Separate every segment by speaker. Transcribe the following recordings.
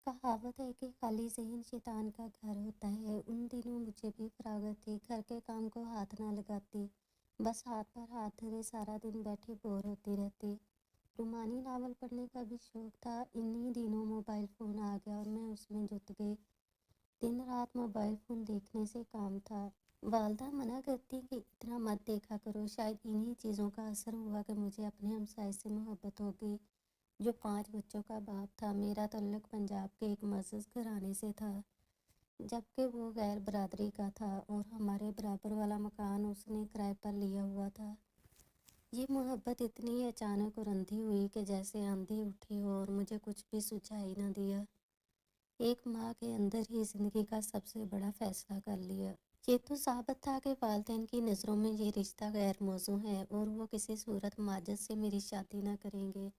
Speaker 1: कहावत है कि खाली ज़हन शैतान का घर होता है। उन दिनों मुझे भी फरागत थी, घर के काम को हाथ ना लगाती, बस हाथ पर हाथ धरे सारा दिन बैठी बोर होती रहती। रूमानी नावल पढ़ने का भी शौक था। इन्हीं दिनों मोबाइल फ़ोन आ गया और मैं उसमें जुट गई। दिन रात मोबाइल फ़ोन देखने से काम था। वालदा मना करती कि इतना मत देखा करो। शायद इन्हीं चीज़ों का असर हुआ कि मुझे अपने हमसाए से मोहब्बत हो गई, जो 5 बच्चों का बाप था। मेरा ताल्लुक पंजाब के एक मज़हब घराने से था, जबकि वो गैर बरादरी का था और हमारे बराबर वाला मकान उसने किराए पर लिया हुआ था। ये मोहब्बत इतनी अचानक और अंधी हुई कि जैसे आंधी उठी हो और मुझे कुछ भी सुझाई न दिया। एक माँ के अंदर ही ज़िंदगी का सबसे बड़ा फैसला कर लिया। ये तो साबित था कि वालिदैन की नज़रों में ये रिश्ता गैर मौजू है और वो किसी सूरत माजद से मेरी शादी न करेंगे।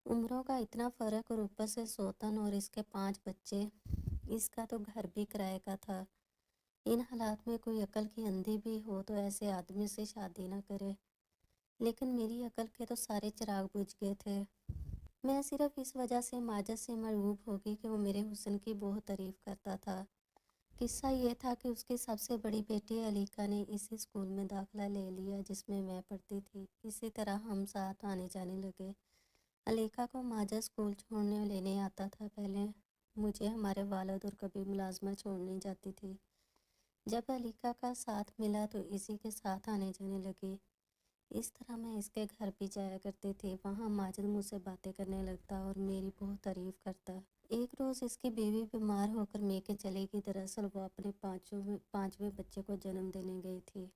Speaker 1: उम्रों का इतना फ़र्क और ऊपर से सौतन और इसके 5 बच्चे। इसका तो घर भी किराए का था। इन हालात में कोई अकल की अंधी भी हो तो ऐसे आदमी से शादी ना करे। लेकिन मेरी अकल के तो सारे चिराग बुझ गए थे। मैं सिर्फ इस वजह से माजद से मरऊब हो गई कि वो मेरे हुस्न की बहुत तारीफ़ करता था। किस्सा ये था कि उसकी सबसे बड़ी बेटी अलीका ने इसी स्कूल में दाखिला ले लिया जिसमें मैं पढ़ती थी। इसी तरह हम साथ आने जाने लगे। अलीका को माजा स्कूल छोड़ने लेने आता था। पहले मुझे हमारे वालिद और कभी मुलाजमत छोड़ने जाती थी। जब अलीका का साथ मिला तो इसी के साथ आने जाने लगी। इस तरह मैं इसके घर भी जाया करती थी। वहाँ माजिद मुझसे बातें करने लगता और मेरी बहुत तारीफ़ करता। एक रोज़ इसकी बीवी बीमार होकर मेके चली गई। दरअसल वो अपने पाँचवें बच्चे को जन्म देने गई थी।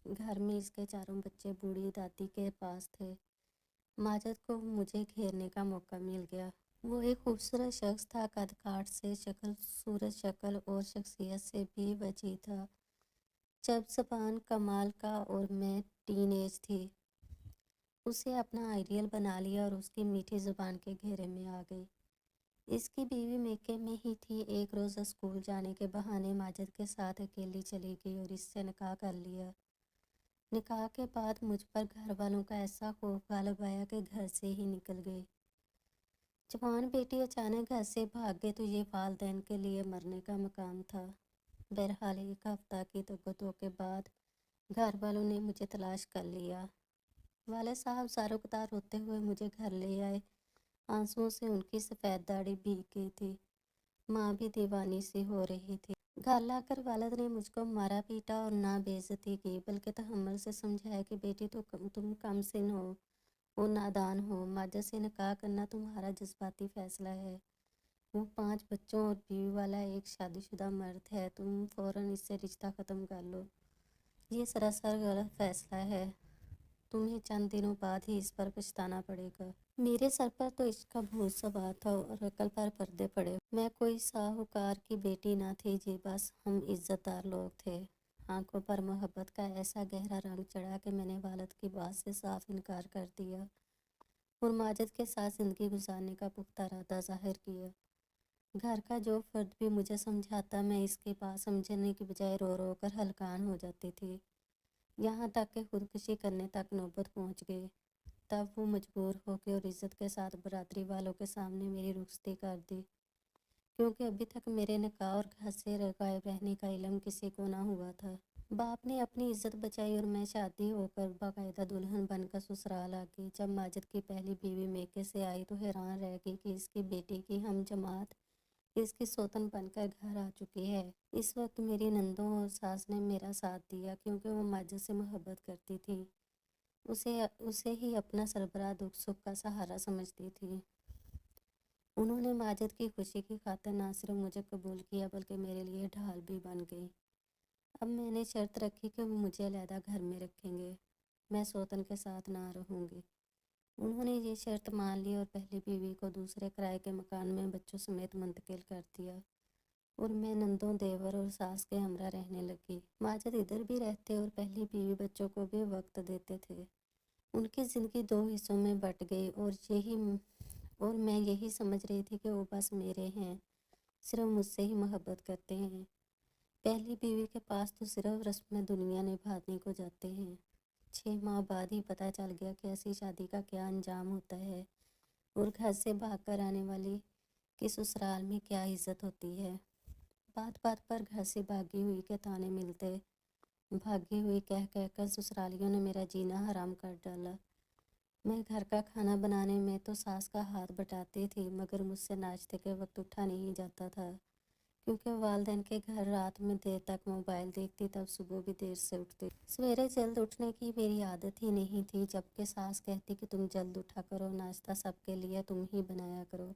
Speaker 1: घर में इसके चारों बच्चे बूढ़ी दादी के पास थे। माजिद को मुझे घेरने का मौका मिल गया। वो एक खूबसूरत शख्स था, कद काठ से, सूरत शक्ल और शख्सियत से भी वजी था। जब ज़बान कमाल का और मैं टीन एज थी, उसे अपना आइडियल बना लिया और उसकी मीठी ज़ुबान के घेरे में आ गई। इसकी बीवी मेके में ही थी। एक रोज़ स्कूल जाने के बहाने माजिद के साथ अकेली चली गई और इससे निकाह कर लिया। निकाह के बाद मुझ पर घर वालों का ऐसा खौफ गालिब आया कि घर से ही निकल गई। जवान बेटी अचानक घर से भाग गई तो ये वालिदैन के लिए मरने का मकाम था। बहरहाल एक हफ्ता की तगतों के बाद घर वालों ने मुझे तलाश कर लिया। वाले साहब ज़ारोकदार रोते हुए मुझे घर ले आए। आंसुओं से उनकी सफ़ेद दाढ़ी भीग गई थी। माँ भी दीवानी सी हो रही थी। घर लाकर वालिद ने मुझको मारा पीटा और ना बेइज्जती की, बल्कि तहम्मुल से समझाया कि बेटी तो तुम कम सिन हो, वो नादान हो। माजिद से निकाह करना तुम्हारा जज्बाती फ़ैसला है। वो 5 बच्चों और बीवी वाला एक शादीशुदा मर्द है। तुम फ़ौरन इससे रिश्ता ख़त्म कर लो। ये सरासर गलत फ़ैसला है। तुम्हें चंद दिनों बाद ही इस पर पछताना पड़ेगा। मेरे सर पर तो इश्क का भूत सवार था और अकल पर पर्दे पड़े। मैं कोई साहूकार की बेटी ना थी जी, बस हम इज्जतदार लोग थे। आंखों पर मोहब्बत का ऐसा गहरा रंग चढ़ा कि मैंने वालिद की बात से साफ इनकार कर दिया और माजिद के साथ ज़िंदगी गुजारने का पुख्ता इरादा ज़ाहिर किया। घर का जो फर्द भी मुझे समझाता, मैं इसकी बात समझने की बजाय रो रो कर हलकान हो जाती थी। यहाँ तक कि खुदकुशी करने तक नौबत पहुँच गई। तब वो मजबूर होकर और इज़्ज़त के साथ बरादरी वालों के सामने मेरी रुखसती कर दी, क्योंकि अभी तक मेरे निकाह और घर से गायब रहने का इल्म किसी को ना हुआ था। बाप ने अपनी इज्जत बचाई और मैं शादी होकर बाकायदा दुल्हन बनकर ससुराल आ गई। जब माजिद की पहली बीवी मेके से आई तो हैरान रह गई कि इसकी बेटी की हम जमात इसकी सौतन बनकर घर आ चुकी है। इस वक्त मेरी नंदों और सास ने मेरा साथ दिया, क्योंकि वो माजिद से मोहब्बत करती थी। उसे ही अपना सरबराह दुख सुख का सहारा समझती थी। उन्होंने माजिद की खुशी की खातिर ना सिर्फ मुझे कबूल किया बल्कि मेरे लिए ढाल भी बन गई। अब मैंने शर्त रखी कि वो मुझे अलहदा घर में रखेंगे, मैं सौतन के साथ ना रहूँगी। उन्होंने ये शर्त मान ली और पहली बीवी को दूसरे किराए के मकान में बच्चों समेत मुंतकिल कर दिया और मैं नंदों, देवर और सास के हमरा रहने लगी। माजिद इधर भी रहते और पहली बीवी बच्चों को भी वक्त देते थे। उनकी ज़िंदगी 2 हिस्सों में बट गई और मैं यही समझ रही थी कि वो बस मेरे हैं, सिर्फ मुझसे ही मोहब्बत करते हैं। पहली बीवी के पास तो सिर्फ रस्म दुनिया निभाने को जाते हैं। 6 माह बाद ही पता चल गया कि ऐसी शादी का क्या अंजाम होता है और घर से भाग कर आने वाली कि ससुराल में क्या इज्जत होती है। बात बात पर घर से भागी हुई के ताने मिलते। भागी हुई कह कह कर ससुरालियों ने मेरा जीना हराम कर डाला। मैं घर का खाना बनाने में तो सास का हाथ बटाती थी, मगर मुझसे नाश्ते के वक्त उठा नहीं जाता था, क्योंकि वालदेन के घर रात में देर तक मोबाइल देखती, तब सुबह भी देर से उठती। सवेरे जल्द उठने की मेरी आदत ही नहीं थी, जबकि सास कहती कि तुम जल्द उठा करो, नाश्ता सबके लिए तुम ही बनाया करो।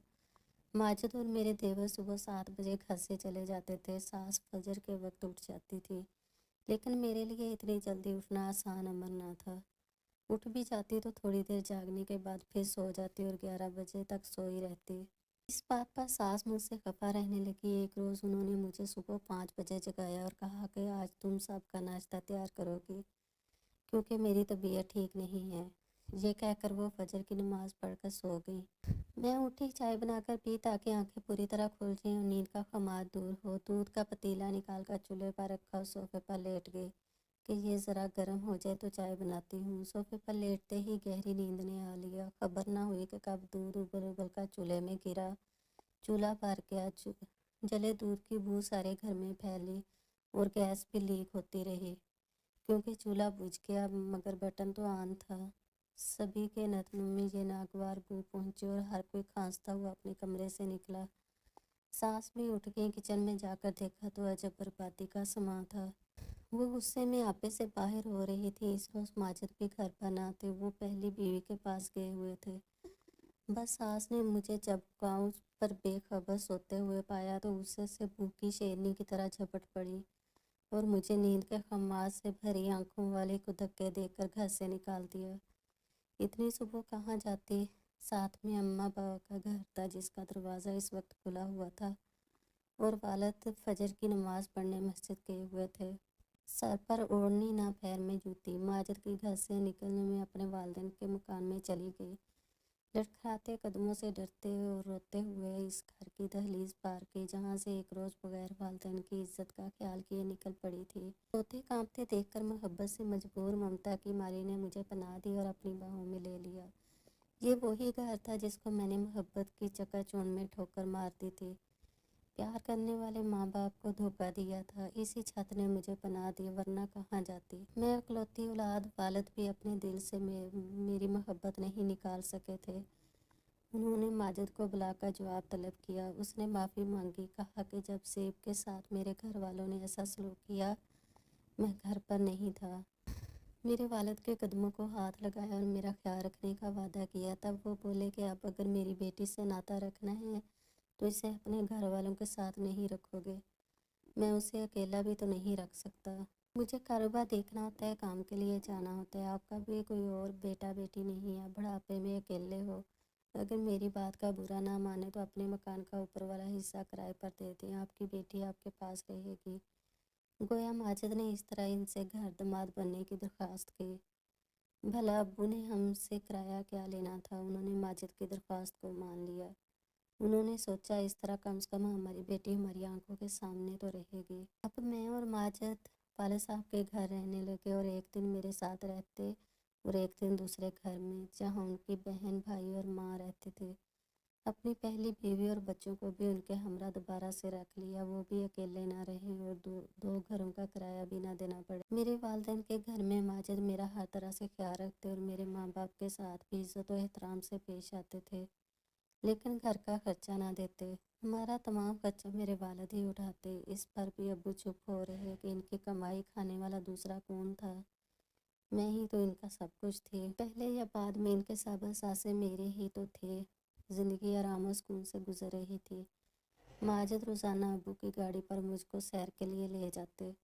Speaker 1: माजिद और मेरे देवर सुबह 7 बजे घर से चले जाते थे। सास फजर के वक्त उठ जाती थी, लेकिन मेरे लिए इतनी जल्दी उठना आसान अमर ना था। उठ भी जाती तो थोड़ी देर जागने के बाद फिर सो जाती और 11 बजे तक सोई रहती। इस बात पर सास मुझसे खफा रहने लगी। एक रोज़ उन्होंने मुझे सुबह 5 बजे जगाया और कहा कि आज तुम सबका नाश्ता तैयार करोगी, क्योंकि मेरी तबीयत ठीक नहीं है। ये कहकर वो फजर की नमाज़ पढ़कर सो गई। मैं उठी, चाय बनाकर पी ताकि आंखें पूरी तरह खुल जाएं और नींद का खमार दूर हो। दूध का पतीला निकाल कर चूल्हे पर रखा और सोफे पर लेट गई कि ये ज़रा गर्म हो जाए तो चाय बनाती हूँ। सोफे पर लेटते ही गहरी नींद ने आ लिया। खबर ना हुई कि कब दूध उबल उबल कर चूल्हे में गिरा, चूल्हा भर गया। जले दूध की बू सारे घर में फैली और गैस भी लीक होती रही, क्योंकि चूल्हा बुझ गया, मगर बटन तो ऑन था। सभी के नथनों में ये नागवार बू पहुंची और हर कोई खांसता हुआ अपने कमरे से निकला। सास भी उठ गई। किचन में जाकर देखा तो अजब बर्बादी का समा था। वो गुस्से में आपे से बाहर हो रही थी। इस रोज़ माजिद भी घर पर ना थे, वो पहली बीवी के पास गए हुए थे। बस सास ने मुझे जब गाँव पर बेखबर सोते हुए पाया तो गुस्से से भूखी शेरनी की तरह झपट पड़ी और मुझे नींद के खम्मास से भरी आंखों वाले को धक्के देकर घर से निकाल दिया। इतनी सुबह कहाँ जाती। साथ में अम्मा बाबा का घर था, जिसका दरवाज़ा इस वक्त खुला हुआ था, और वालिद फजर की नमाज़ पढ़ने मस्जिद गए हुए थे। सर पर ओढ़नी, ना पैर में जूती। माजिद के घर से निकलने में अपने वालिदैन के मकान में चली गई। लड़खड़ाते कदमों से डरते और रोते हुए इस घर की दहलीज पार की, जहाँ से एक रोज़ बगैर वालिदैन की इज्जत का ख्याल किए निकल पड़ी थी। रोते कांपते देखकर मोहब्बत से मजबूर ममता की मारी ने मुझे पनाह दी और अपनी बाहों में ले लिया। ये वही घर था जिसको मैंने मोहब्बत की चकाचौंध में ठोकर मार दी थी। प्यार करने वाले माँ बाप को धोखा दिया था। इसी छत ने मुझे पनाह दी, वरना कहाँ जाती। मैं इकलौती औलाद, वालिद भी अपने दिल से मेरी मोहब्बत नहीं निकाल सके थे। उन्होंने माजिद को बुलाकर जवाब तलब किया। उसने माफ़ी मांगी, कहा कि जब सेब के साथ मेरे घर वालों ने ऐसा सलूक किया, मैं घर पर नहीं था। मेरे वालिद के कदमों को हाथ लगाया और मेरा ख्याल रखने का वादा किया। तब वो बोले कि अब अगर मेरी बेटी से नाता रखना है तो इसे अपने घर वालों के साथ नहीं रखोगे। मैं उसे अकेला भी तो नहीं रख सकता। मुझे कारोबार देखना होता है, काम के लिए जाना होता है। आपका भी कोई और बेटा बेटी नहीं है, बुढ़ापे में अकेले हो। अगर मेरी बात का बुरा ना माने तो अपने मकान का ऊपर वाला हिस्सा किराए पर दे दें, आपकी बेटी आपके पास रहेगी। गोया माजिद ने इस तरह इनसे घर दामाद बनने की दरख्वास्त की। भला अब्बू ने हमसे किराया क्या लेना था। उन्होंने माजिद की दरख्वास्त को मान लिया। उन्होंने सोचा, इस तरह कम से कम हमारी बेटी हमारी आंखों के सामने तो रहेगी। अब मैं और माजिद वाले साहब के घर रहने लगे, और एक दिन मेरे साथ रहते और एक दिन दूसरे घर में, जहाँ उनकी बहन, भाई और माँ रहते थे। अपनी पहली बीवी और बच्चों को भी उनके हमरा दोबारा से रख लिया। वो भी अकेले ना रहे और दो घरों का किराया भी ना देना पड़े। मेरे वालिदैन के घर में माजिद मेरा हर तरह से ख्याल रखते और मेरे माँ बाप के साथ भी इज्जत और एहतराम से पेश आते थे, लेकिन घर का खर्चा ना देते। हमारा तमाम खर्चा मेरे वालिद ही उठाते। इस पर भी अब्बू चुप हो रहे कि इनकी कमाई खाने वाला दूसरा कौन था। मैं ही तो इनका सब कुछ थी। पहले या बाद में इनके सब एहसासे मेरे ही तो थे। ज़िंदगी आराम और सुकून से गुजर रही थी। माजिद रोज़ाना अब्बू की गाड़ी पर मुझको सैर के लिए ले जाते।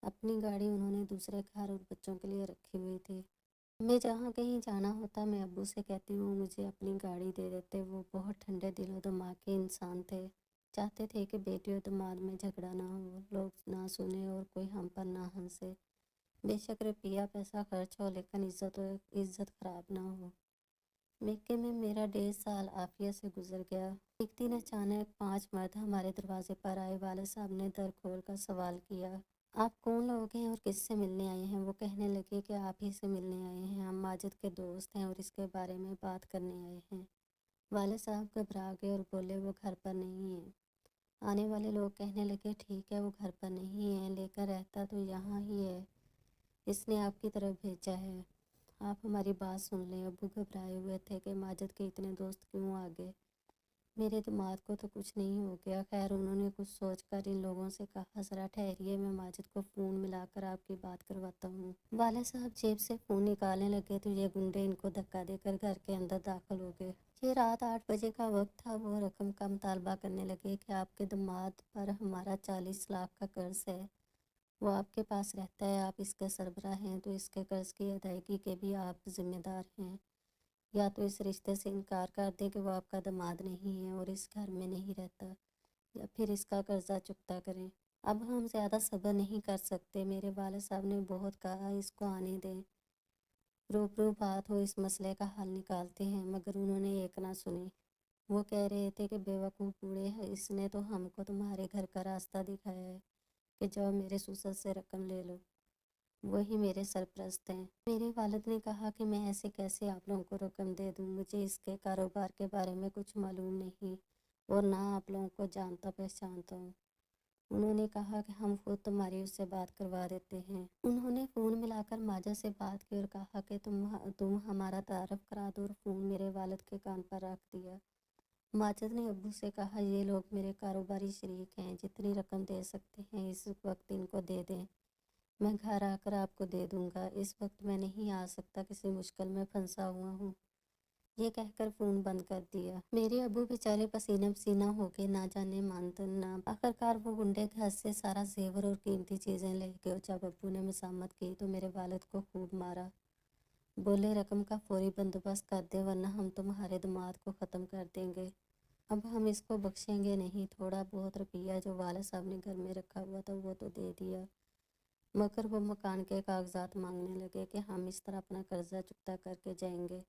Speaker 1: अपनी गाड़ी उन्होंने दूसरे घर और बच्चों के लिए रखी हुई थी। मैं जहाँ कहीं जाना होता, मैं अब्बू से कहती हूँ मुझे अपनी गाड़ी दे देते। वो बहुत ठंडे दिल और दिमाग के इंसान थे। चाहते थे कि बेटी और दामाद में झगड़ा ना हो, लोग ना सुने और कोई हम पर ना हंसे। बेशक रुपया पैसा खर्च हो, लेकिन इज्जत खराब ना हो। मक्के में मेरा 1.5 साल आफियत से गुजर गया। एक दिन अचानक 5 मर्द हमारे दरवाजे पर आए। वाले साहब ने दर खोल कर सवाल किया, आप कौन लोग हैं और किससे मिलने आए हैं। वो कहने लगे कि आप ही से मिलने आए हैं, हम माजिद के दोस्त हैं और इसके बारे में बात करने आए हैं। والد صاحب گھبرا گئے اور بولے وہ گھر پر نہیں ہے۔ آنے والے لوگ کہنے لگے ٹھیک ہے وہ گھر پر نہیں ہے لیکن رہتا تو یہاں ہی ہے، اس نے آپ کی طرف بھیجا ہے، آپ ہماری بات سن لیں۔ ابو گھبرائے ہوئے تھے کہ ماجد کے اتنے دوست کیوں آ گئے، میرے دماغ کو تو کچھ نہیں ہو گیا۔ خیر انہوں نے کچھ سوچ کر ان لوگوں سے کہا ذرا ٹھہریے، میں ماجد کو فون ملا کر آپ کی بات کرواتا ہوں۔ والد صاحب جیب سے فون نکالنے لگے تو یہ گنڈے ان کو دھکا دے کر گھر کے اندر داخل ہو گئے۔ یہ رات 8 بجے کا وقت تھا۔ وہ رقم کا مطالبہ کرنے لگے کہ آپ کے داماد پر ہمارا 40 لاکھ کا قرض ہے، وہ آپ کے پاس رہتا ہے، آپ اس کے سربراہ ہیں تو اس کے قرض کی ادائیگی کے بھی آپ ذمہ دار ہیں، یا تو اس رشتے سے انکار کر دیں کہ وہ آپ کا داماد نہیں ہے اور اس گھر میں نہیں رہتا، یا پھر اس کا قرضہ چکتا کریں۔ اب ہم زیادہ صبر نہیں کر سکتے، میرے والد صاحب نے بہت کہا اس کو آنے دیں، روبرو بات ہو، اس مسئلے کا حل نکالتے ہیں، مگر انہوں نے ایک نہ سنی۔ وہ کہہ رہے تھے کہ بیوقوف بوڑھے ہیں، اس نے تو ہم کو تمہارے گھر کا راستہ دکھایا ہے کہ جاؤ میرے سسر سے رقم لے لو، وہی میرے سرپرست ہیں۔ میرے والد نے کہا کہ میں ایسے کیسے آپ لوگوں کو رقم دے دوں، مجھے اس کے کاروبار کے بارے میں کچھ معلوم نہیں اور نہ آپ لوگوں کو جانتا پہچانتا ہوں۔ انہوں نے کہا کہ ہم خود تمہاری اس سے بات کروا دیتے ہیں۔ انہوں نے فون ملا کر ماجد سے بات کی اور کہا کہ تم ہمارا تعارف کرا دو، اور فون میرے والد کے کان پر رکھ دیا۔ ماجد نے ابو سے کہا یہ لوگ میرے کاروباری شریک ہیں، جتنی رقم دے سکتے ہیں اس وقت ان کو دے دیں، میں گھر آ کر آپ کو دے دوں گا، اس وقت میں نہیں آ سکتا، کسی مشکل میں پھنسا ہوا ہوں۔ یہ کہہ کر فون بند کر دیا۔ میرے ابو بیچارے پسینہ پسینہ ہو کے نہ جانے مانتے نہ، آخرکار وہ گنڈے گھر سے سارا زیور اور قیمتی چیزیں لے گئے، اور جب ابو نے مذمت کی تو میرے والد کو خوب مارا، بولے رقم کا فوری بندوبست کر دے ورنہ ہم تمہارے داماد کو ختم کر دیں گے، اب ہم اس کو بخشیں گے نہیں۔ تھوڑا بہت روپیہ جو والد صاحب نے گھر میں رکھا ہوا تھا وہ تو دے دیا، مگر وہ مکان کے کاغذات مانگنے لگے کہ ہم اس طرح اپنا قرضہ چکتا کر کے جائیں گے۔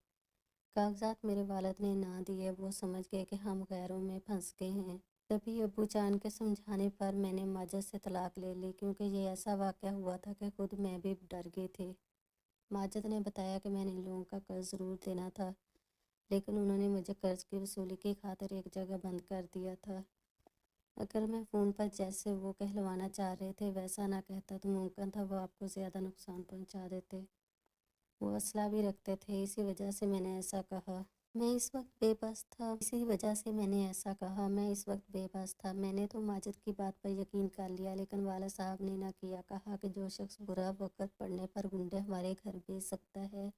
Speaker 1: کاغذات میرے والد نے نہ دیے، وہ سمجھ گئے کہ ہم غیروں میں پھنس گئے ہیں۔ تبھی ابو جان کے سمجھانے پر میں نے ماجد سے طلاق لے لی، کیونکہ یہ ایسا واقعہ ہوا تھا کہ خود میں بھی ڈر گئی تھی۔ ماجد نے بتایا کہ میں نے ان لوگوں کا قرض ضرور دینا تھا، لیکن انہوں نے مجھے قرض کی وصولی کی خاطر ایک جگہ بند کر دیا تھا۔ اگر میں فون پر جیسے وہ کہلوانا چاہ رہے تھے ویسا نہ کہتا تو ممکن تھا وہ آپ کو زیادہ نقصان پہنچا دیتے۔ وہ اسلحہ بھی رکھتے تھے، اسی وجہ سے میں نے ایسا کہا۔ میں اس وقت بے بس تھا، اسی وجہ سے میں نے ایسا کہا، میں اس وقت بے بس تھا۔ میں نے تو ماجد کی بات پر یقین کر لیا، لیکن والد صاحب نے نہ کیا۔ کہا کہ جو شخص برا وقت پڑنے پر گنڈے ہمارے گھر بھیج سکتا ہے،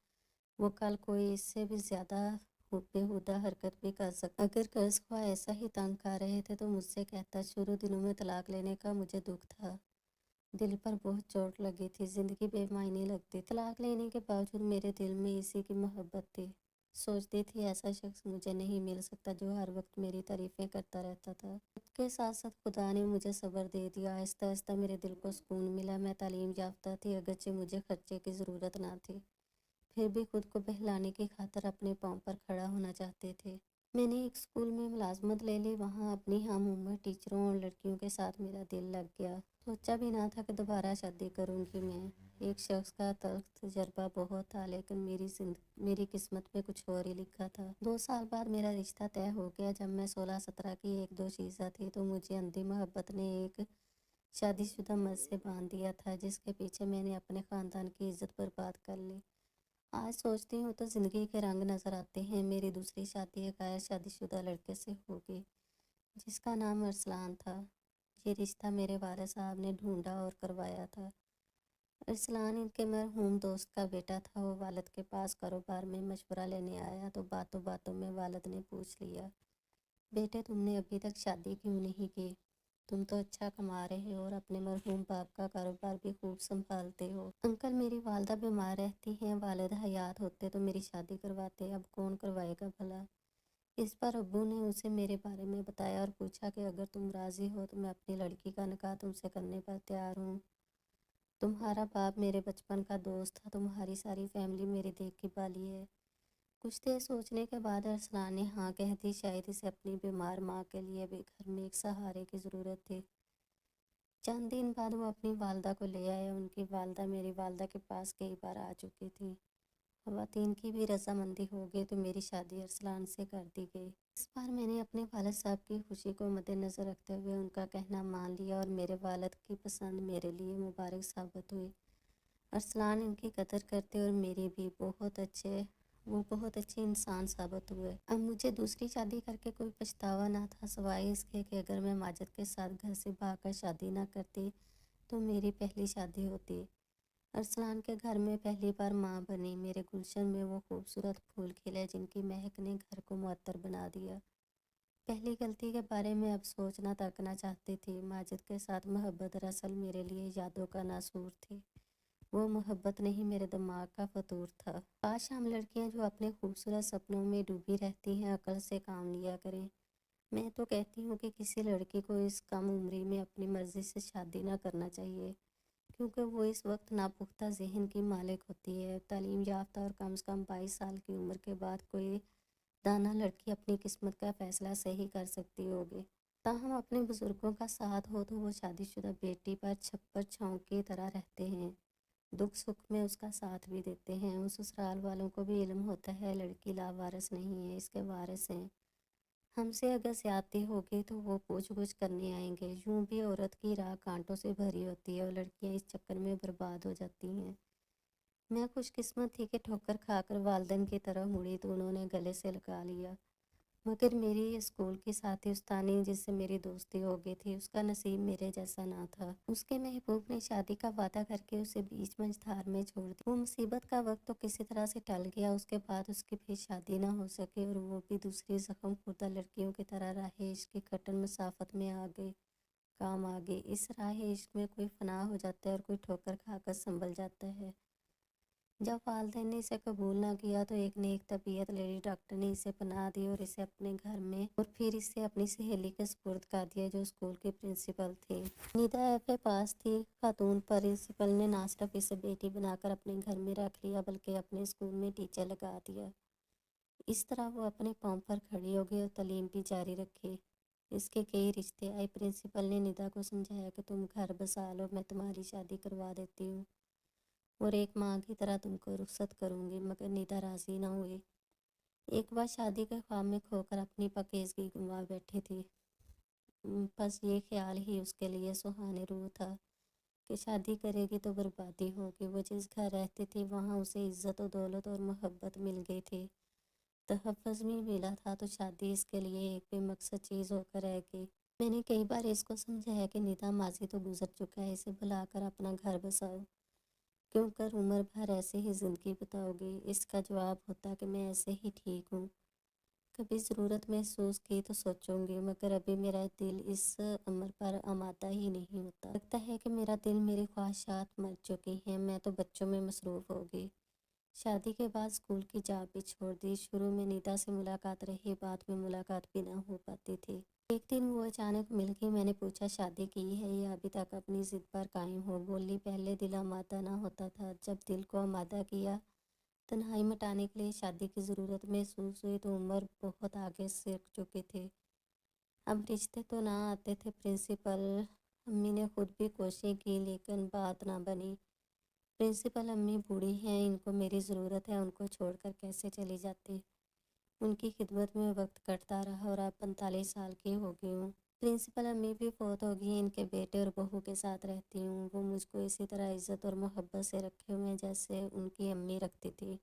Speaker 1: وہ کل کوئی اس سے بھی زیادہ بےہودہ حرکت بھی کر سکتا۔ اگر قرض خواہ ایسا ہی تنگ کر رہے تھے تو مجھ سے کہتا، شروع دنوں میں طلاق لینے کا مجھے دکھ تھا، دل پر بہت چوٹ لگی تھی، زندگی بے معنی لگتی تھی۔ طلاق لینے کے باوجود میرے دل میں اسی کی محبت تھی، سوچتی تھی ایسا شخص مجھے نہیں مل سکتا جو ہر وقت میری تعریفیں کرتا رہتا تھا۔ وقت کے ساتھ ساتھ خدا نے مجھے صبر دے دیا، آہستہ آہستہ میرے دل کو سکون ملا۔ میں تعلیم یافتہ تھی، اگرچہ مجھے خرچے کی ضرورت نہ تھی، پھر بھی خود کو بہلانے کی خاطر اپنے پاؤں پر کھڑا ہونا چاہتے تھے۔ میں نے ایک اسکول میں ملازمت لے لی، وہاں اپنی ہم عمر ٹیچروں اور لڑکیوں کے ساتھ میرا دل لگ گیا۔ سوچا بھی نہ تھا کہ دوبارہ شادی کروں گی میں۔ ایک شخص کا تلخ تجربہ بہت تھا، لیکن میری قسمت میں کچھ اور ہی لکھا تھا۔ 2 سال بعد میرا رشتہ طے ہو گیا۔ جب میں 16-17 کی 1-2 چیزیں تھی تو مجھے اندھی محبت نے ایک شادی شدہ مرد سے باندھ دیا تھا، جس کے پیچھے میں نے اپنے خاندان کی عزت برباد کر لی۔ آج سوچتی ہوں تو زندگی کے رنگ نظر آتے ہیں۔ میری دوسری شادی ایک غیر شادی شدہ لڑکے سے ہوگی جس کا نام ارسلان تھا۔ یہ رشتہ میرے والد صاحب نے ڈھونڈا اور کروایا تھا۔ ارسلان ان کے مرحوم دوست کا بیٹا تھا۔ وہ والد کے پاس کاروبار میں مشورہ لینے آیا تو باتوں باتوں میں والد نے پوچھ لیا، بیٹے تم نے ابھی تک شادی کیوں نہیں کی؟ تم تو اچھا کما رہے ہو اور اپنے مرحوم باپ کا کاروبار بھی خوب سنبھالتے ہو۔ انکل میری والدہ بیمار رہتی ہیں، والد حیات ہوتے تو میری شادی کرواتے، اب کون کروائے گا بھلا؟ اس پر ابو نے اسے میرے بارے میں بتایا اور پوچھا کہ اگر تم راضی ہو تو میں اپنی لڑکی کا نکاح تم سے کرنے پر تیار ہوں۔ تمہارا باپ میرے بچپن کا دوست تھا، تمہاری ساری فیملی میری دیکھ کی بالی ہے۔ کچھ دیر سوچنے کے بعد ارسلان نے ہاں کہہ دی، شاید اسے اپنی بیمار ماں کے لیے بھی گھر میں ایک سہارے کی ضرورت تھی۔ چند دن بعد وہ اپنی والدہ کو لے آیا۔ ان کی والدہ میری والدہ کے پاس کئی بار آ چکی تھی۔ ख़वातीन की भी रजामंदी हो गई तो मेरी शादी अरसलान से कर दी गई। इस बार मैंने अपने वालिद साहब की खुशी को मद्देनज़र रखते हुए उनका कहना मान लिया और मेरे वालिद की पसंद मेरे लिए मुबारक साबित हुई। अरसलान इनकी कदर करते और मेरी भी बहुत अच्छे इंसान साबित हुए। अब मुझे दूसरी शादी करके कोई पछतावा ना था, सिवाय इसके कि अगर मैं माजिद के साथ घर से भागकर शादी ना करती तो मेरी पहली शादी होती। अरसलान के घर में पहली बार माँ बनी। मेरे गुलशन में वो खूबसूरत फूल खिले जिनकी महक ने घर को मुअत्तर बना दिया। पहली गलती के बारे में अब सोचना तक ना चाहती थी। माजिद के साथ मोहब्बत दरअसल मेरे लिए यादों का नासूर थी। वो मोहब्बत नहीं, मेरे दिमाग का फतूर था। काश हम लड़कियां जो अपने खूबसूरत सपनों में डूबी रहती हैं अक्ल से काम लिया करें। मैं तो कहती हूँ कि किसी लड़की को इस कम उम्री में अपनी मर्जी से शादी ना करना चाहिए, क्योंकि वो इस वक्त नापुख्ता जहन की मालिक होती है। तालीम याफ्ता और कम से कम 22 साल की उम्र के बाद कोई दाना लड़की अपनी किस्मत का फैसला सही कर सकती होगी। ताहम अपने बुजुर्गों का साथ हो तो वो शादीशुदा बेटी पर छप्पर छाँव की तरह रहते हैं, दुख सुख में उसका साथ भी देते हैं। उस ससुराल वालों को भी इल्म होता है लड़की लावारिस नहीं है, इसके वारिस हैं। हमसे अगर ज्यादती होगी तो वो पूछ गुछ करने आएंगे। यूं भी औरत की राह कांटों से भरी होती है और लड़कियां इस चक्कर में बर्बाद हो जाती हैं। मैं खुशकिस्मत थी कि ठोकर खाकर वालदैन की तरह मुड़ी तो उन्होंने गले से लगा लिया। मगर मेरी स्कूल की साथी उस्तानी जिससे मेरी दोस्ती हो गई थी, उसका नसीब मेरे जैसा ना था। उसके महबूब ने शादी का वादा करके उसे बीच मंझधार में छोड़ दिया। वो मुसीबत का वक्त तो किसी तरह से टल गया। उसके बाद उसकी फिर शादी ना हो सके और वो भी दूसरी जख्म खुर्दा लड़कियों की तरह राह इश्क की कठिन मसाफत में काम आ गई। इस राह इश्क में कोई फना हो जाता है और कोई ठोकर खाकर संभल जाता है। जब वालदैन ने इसे कबूल ना किया तो एक नेक तबीयत लेडी डॉक्टर ने इसे पनाह दी और इसे अपने घर में और फिर इसे अपनी सहेली के सुपुर्द कर दिया जो स्कूल की प्रिंसिपल थी। निदा एफ ए पास थी। खातून प्रिंसिपल ने ना सिर्फ इसे बेटी बनाकर अपने घर में रख लिया बल्कि अपने स्कूल में टीचर लगा दिया। इस तरह वो अपने पाँव पर खड़ी हो गई और तालीम भी जारी रखी। इसके कई रिश्ते आए। प्रिंसिपल ने निदा को समझाया कि तुम घर बसा लो, मैं तुम्हारी शादी करवा देती हूँ और एक माँ की तरह तुमको रुखसत करूँगी। मगर निदा राजी ना हुई। एक बार शादी के ख्वाब में खोकर अपनी पाकीज़गी गंवा बैठी थी। बस ये ख्याल ही उसके लिए सुहाने रूह था कि शादी करेगी तो बर्बादी होगी। वो जिस घर रहती थी वहाँ उसे इज्जत और दौलत और मोहब्बत मिल गई थी, तहफ़्फ़ुज़ भी मिला था, तो शादी इसके लिए एक बेमकसद चीज़ होकर रह गई। मैंने कई बार इसको समझाया कि निदा माजी तो गुजर चुका है, इसे बुलाकर अपना घर बसाओ, क्यों कर उम्र भर ऐसे ही ज़िंदगी बिताओगी। इसका जवाब होता कि मैं ऐसे ही ठीक हूँ, कभी ज़रूरत महसूस की तो सोचूंगी, मगर अभी मेरा दिल इस अमर पर आमादा ही नहीं होता। लगता है कि मेरा दिल, मेरी ख्वाहिशात मर चुकी हैं। मैं तो बच्चों में मसरूफ़ हो गई। शादी के बाद स्कूल की जा भी छोड़ दी। शुरू में निदा से मुलाकात रही, बाद में मुलाकात भी ना हो पाती थी। एक दिन वो अचानक मिल गई। मैंने पूछा शादी की है या अभी तक अपनी ज़िद पर कायम हो। बोली पहले दिल आमादा ना होता था, जब दिल को आमादा किया, तन्हाई मिटाने के लिए शादी की ज़रूरत महसूस हुई तो उम्र बहुत आगे सर चुकी थी। अब रिश्ते तो ना आते थे। प्रिंसिपल अम्मी ने खुद भी कोशिश की लेकिन बात ना बनी। प्रिंसिपल अम्मी बूढ़ी हैं, इनको मेरी ज़रूरत है, उनको छोड़कर कैसे चली जाती। उनकी खिदमत में वक्त कटता रहा और अब 45 साल की हो गई हूँ। प्रिंसिपल अम्मी भी फौत हो गई। इनके बेटे और बहू के साथ रहती हूँ। वो मुझको इसी तरह इज्जत और मोहब्बत से रखे हुए हैं जैसे उनकी अम्मी रखती थी।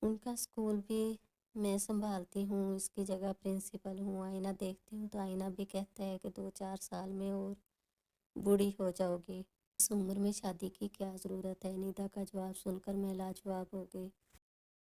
Speaker 1: उनका स्कूल भी मैं संभालती हूँ, इसकी जगह प्रिंसिपल हूँ। आईना देखती हूँ तो आईना भी कहता है कि 2-4 साल में और बूढ़ी हो जाओगी। इस उम्र में शादी की क्या ज़रूरत है। निदा का जवाब सुनकर मैं लाजवाब हो गई।